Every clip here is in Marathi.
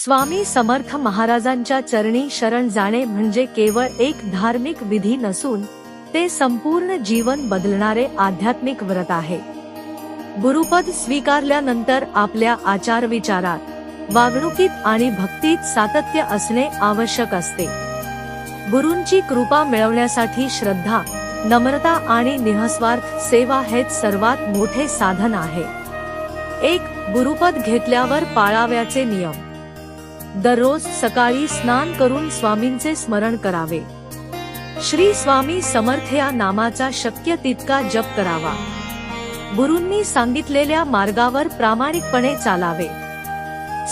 स्वामी समर्थ महाराजांच्या चरणी शरण जाणे म्हणजे केवळ एक धार्मिक विधी नसून ते संपूर्ण जीवन बदलणारे आध्यात्मिक व्रत आहे। गुरुपद स्वीकारल्यानंतर आपल्या आचार विचारात, वागणुकीत आणि भक्तीत सातत्य असणे आवश्यक असते। गुरूंची कृपा मिळवण्यासाठी श्रद्धा, नम्रता आणि निःस्वार्थ सेवा हेच सर्वात मोठे साधन आहे। 1. गुरुपद घेतल्यावर पाळावयाचे नियम। दररोज सकाळी स्नान करून स्वामींचे स्मरण करावे। श्री स्वामी समर्थ या नामाचा शक्य तितका जप करावा। गुरूंनी सांगितलेल्या मार्गावर प्रामाणिकपणे चालावे।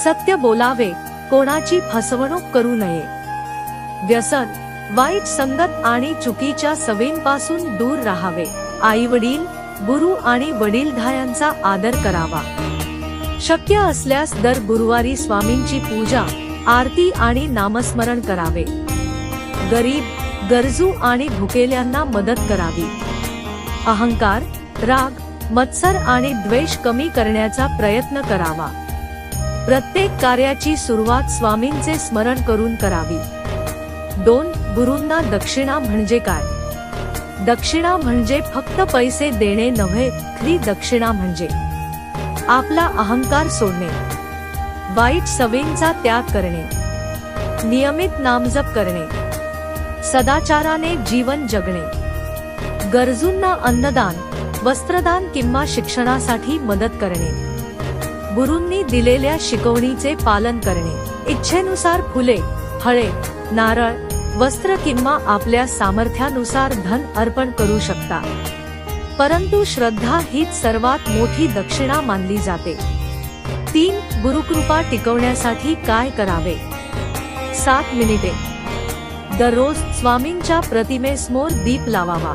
सत्य बोलावे, कोणाची फसवणूक करू नये। व्यसन, वाईट संगत आणि चुकीच्या सवयींपासून दूर राहावे। आई-वडील, गुरु आणि वडीलधाऱ्यांचा आदर करावा। शक्य असल्यास दर गुरुवारी स्वामींची पूजा, आरती आणि नामस्मरण करावे। गरीब, गरजू आणि भुकेल्यांना मदत करावी। अहंकार, राग, मत्सर आणि द्वेष कमी करण्याचा प्रयत्न करावा। प्रत्येक कार्याची सुरुवात स्वामींचे स्मरण करून करावी। 2. गुरूंना दक्षिणा म्हणजे काय? दक्षिणा म्हणजे फक्त पैसे देणे नव्हे, खरी दक्षिणा म्हणजे आपला अहंकार सोडणे, वाईट सवयींचा त्याग करणे, नियमित नामजप करणे, सदाचाराने जीवन जगणे, गरजूंना अन्नदान, वस्त्रदान किंवा शिक्षणासाठी मदत करणे, गुरूंनी दिलेल्या शिकवणीचे पालन करणे, इच्छेनुसार फुले, फळे, नारळ, वस्त्र किंवा आपल्या सामर्थ्यानुसार धन अर्पण करू शकता। परंतु श्रद्धा हीच सर्वात मोठी दक्षिणा मानली जाते। 3. गुरुकृपा टिकवण्यासाठी काय करावे? 7 मिनिटे दररोज स्वामींच्या प्रतिमेसमोर दीप लावावा।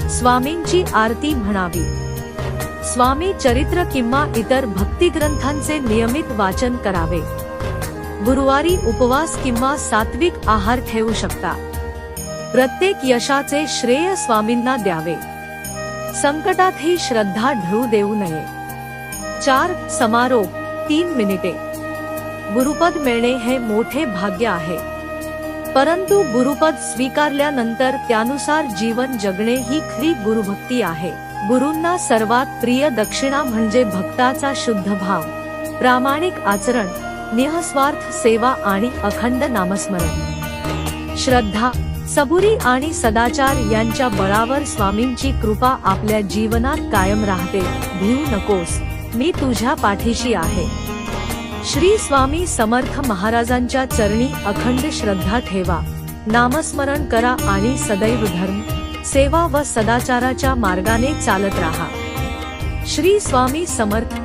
स्वामींची आरती म्हणावी। स्वामी चरित्र किंवा इतर भक्तिग्रंथांचे नियमित वाचन करावे। गुरुवारी उपवास किंवा सात्विक आहार ठेवू शकता। प्रत्येक यशाचे श्रेय स्वामींना द्यावे। संकटातही श्रद्धा ढळू देऊ नये। 4. समारोप 3 मिनिटे गुरुपद मिळणे हे मोठे भाग्य आहे, परंतु गुरुपद स्वीकारल्यानंतर त्यानुसार जीवन जगणे ही खरी गुरुभक्ती आहे। गुरूंना सर्वात प्रिय दक्षिणा म्हणजे भक्ताचा शुद्ध भाव, प्रामाणिक आचरण, निःस्वार्थ सेवा आणि अखंड नामस्मरण। श्रद्धा, सबुरी आणि सदाचार यांच्या बळावर स्वामींची कृपा आपल्या जीवनात कायम राहते। भिवू नकोस, मी तुझ्या पाठीशी आहे। श्री स्वामी समर्थ महाराजांच्या चरणी अखंड श्रद्धा ठेवा, नामस्मरण करा आणि सदैव धर्म, सेवा व सदाचाराच्या मार्गाने चालत राहा। श्री स्वामी समर्थ।